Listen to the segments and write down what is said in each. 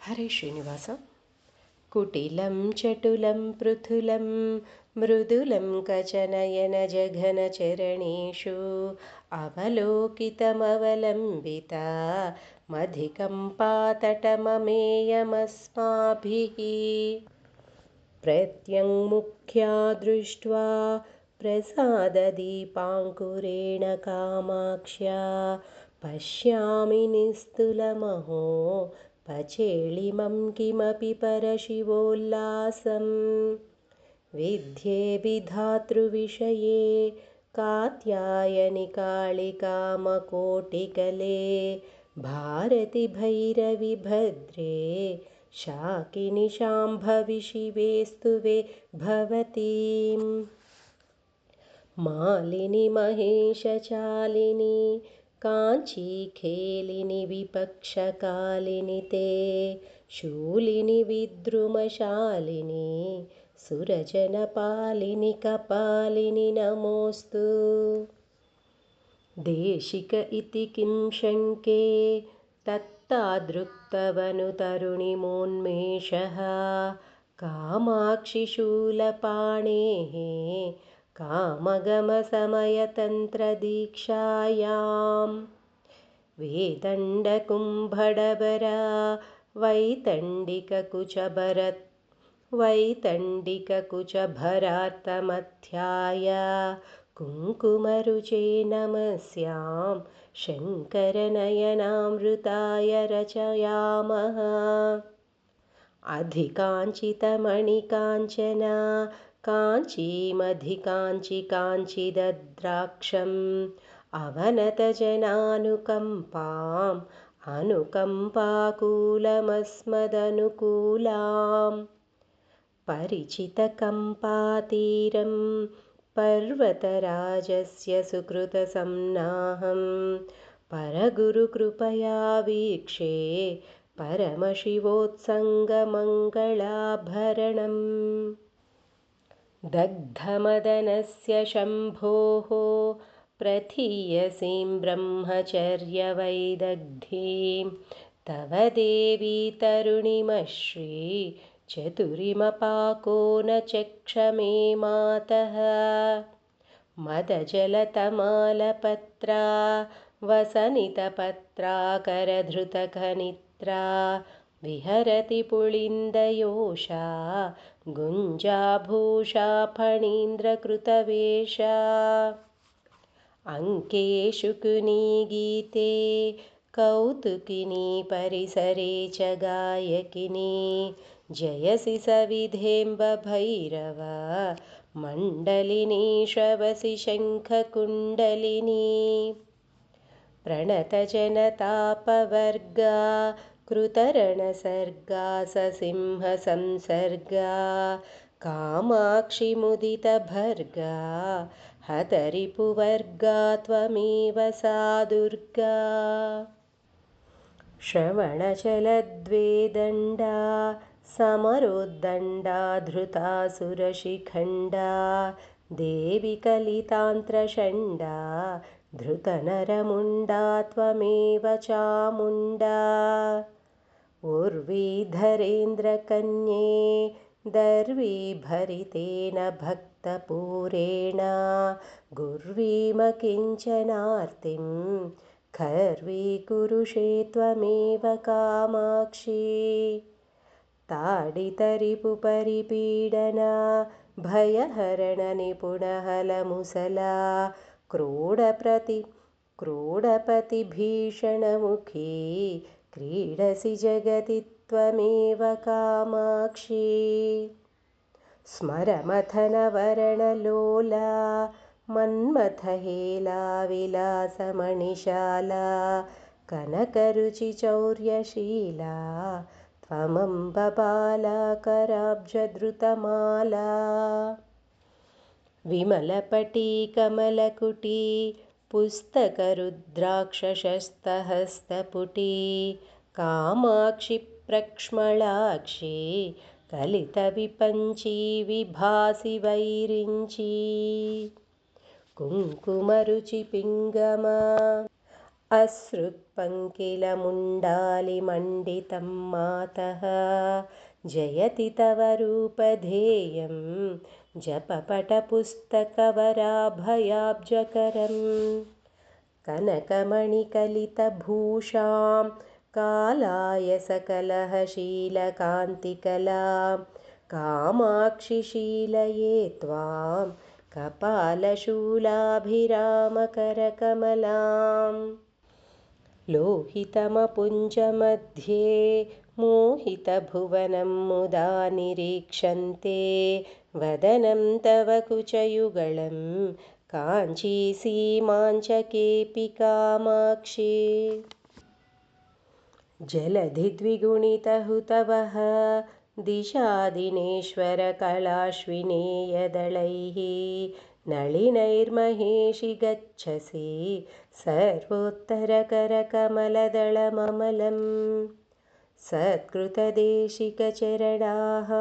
हरे श्रीनिवास। कुटिलं चटुलं पृथुलं मृदुलं कचनयनजघनचरणेषु अवलोकितमवलम्बिता मधिकम्पातटममेयमस्माभिः प्रत्यङ्मुख्या दृष्ट्वा प्रसाददीपाङ्कुरेण कामाक्ष्या पश्यामि निस्तुलमहो पचेळिमं किमपि परशिवोल्लासं विद्ये विधातृविषये कात्यायनि कालिकामकोटिकले भारति भैरवि भद्रे शाकिनि शाम्भवि शिवे स्तुवे भवतीं मालिनि महेशचालिनि काञ्चीखेलिनि विपक्षकालिनि ते शूलिनि विद्रुमशालिनि सुरजनपालिनि कपालिनि नमोऽस्तु। देशिक इति किं शङ्के तत्तादृक्तवनुतरुणिमोन्मेषः कामाक्षि शूलपाणेः कामगमसमयतन्त्रदीक्षायां वेदण्डकुम्भडबरा वैतण्डिककुचभरात्तमध्याय कुङ्कुमरुचे नमस्यां शङ्करनयनामृताय रचयामः। अधिकाञ्चितमणिकाञ्चना काञ्चीमधिकाञ्चि काञ्चिदद्राक्षम् अवनतजनानुकम्पाम् अनुकम्पाकूलमस्मदनुकूलाम् परिचितकम्पातीरं पर्वतराजस्य सुकृतसंनाहं परगुरुकृपया वीक्षे परमशिवोत्सङ्गमङ्गलाभरणम् दग्धमदनस्य शम्भोः प्रथीयसीं ब्रह्मचर्यवैदग्धीं तव देवी तरुणिमश्री चतुरिमपाको न चक्षमे मातः मदजलतमालपत्रा वसनितपत्राकरधृतकनित्रा विहरति पुलिन्दयोषा गुञ्जाभूषा फणीन्द्रकृतवेषा अङ्केषु कुनी गीते कौतुकिनी परिसरे च गायकिनी जयसि सविधेम्बभैरव मण्डलिनी श्रवसि शङ्खकुण्डलिनी प्रणतजनतापवर्गा कृतरणसर्गा ससिंहसंसर्गा कामाक्षि मुदितभर्गा हतरिपुवर्गा त्वमेव सा दुर्गा श्रवणचलद्वेदण्डा समरोद्दण्डा धृतासुरशिखण्डा देवि कलितान्त्रषण्डा धृतनरमुण्डा त्वमेव चामुण्डा उर्वीधरेन्द्रकन्ये दर्वीभरितेन भक्तपूरेण गुर्वीमकिञ्चनार्तिं खर्वीकुरुषे त्वमेव कामाक्षी ताडितरिपुपरिपीडना भयहरणनिपुणहलमुसला क्रोडपतिभीषणमुखी क्रीडसि जगति त्वमेव कामाक्षी स्मरमथनवरणलोला मन्मथहेला विलासमणिशाला कनकरुचिचौर्यशीला त्वमम्बबाला कराब्जधृतमाला विमलपटी कमलकुटी पुस्तकरुद्राक्षशस्तहस्तपुटी कामाक्षि प्रक्ष्मलाक्षी कलितविपञ्ची विभासि वैरिञ्ची कुङ्कुमरुचिपिङ्गमा अश्रु पङ्किलमुण्डालिमण्डितं मातः जयति तव रूपधेयं जपपटपुस्तकवराभयाब्जकरं कनकमणिकलितभूषां कालाय सकलहशीलकान्तिकलां कामाक्षि शीलये त्वां कपालशूलाभिरामकरकमलां लोहितमपुञ्जमध्ये मोहितभुवनं मुदा निरीक्षन्ते वदनं तव कुचयुगलं काञ्चीसीमाञ्चकेऽपि कामाक्षि जलधिद्विगुणितहुतवः दिशादिनेश्वरकलाश्विनेयदलैः नलिनैर्महेशि गच्छसि सर्वोत्तरकरकमलदलममलं सत्कृतदेशिकचरणाः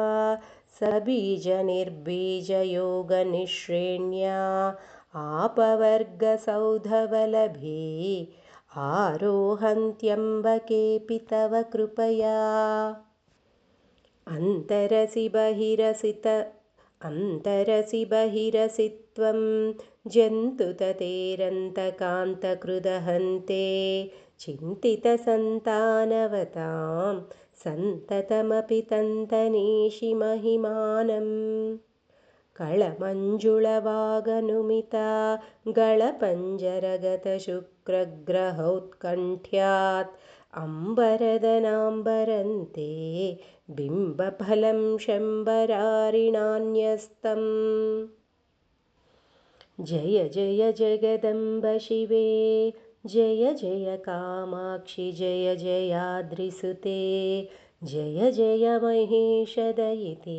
सबीजनिर्बीजयोगनिःश्रेण्या आपवर्गसौधवलभे आरोहन्त्यम्बकेऽपि तव कृपया अन्तरसि बहिरसि त्वं जन्तुततेरन्तकान्तकृदहन्ते चिन्तितसन्तानवतां सन्ततमपि तन्तनेषि महिमानम् कळमञ्जुळवागनुमिता गळपञ्जरगतशुक्रग्रहौत्कण्ठ्यात् अम्बरदनाम्बरन्ते बिम्बफलं शम्बरारिणान्यस्तम् जय जय जगदम्ब शिवे जय जय कामाक्षि जय जयाद्रिसुते जय जय महेशदयिते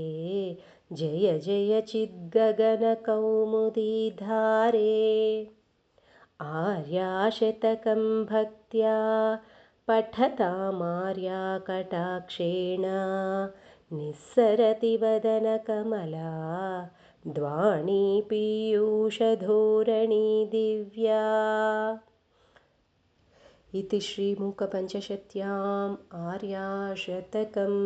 जय जय चिद्गगनकौमुदीधारे आर्याशतकं भक्त्या पठतामार्या कटाक्षेण निस्सरति वदनकमला द्वाणी पीयूषधोरणी दिव्या। इति श्रीमूकपञ्चशत्याम् आर्याशतकम्।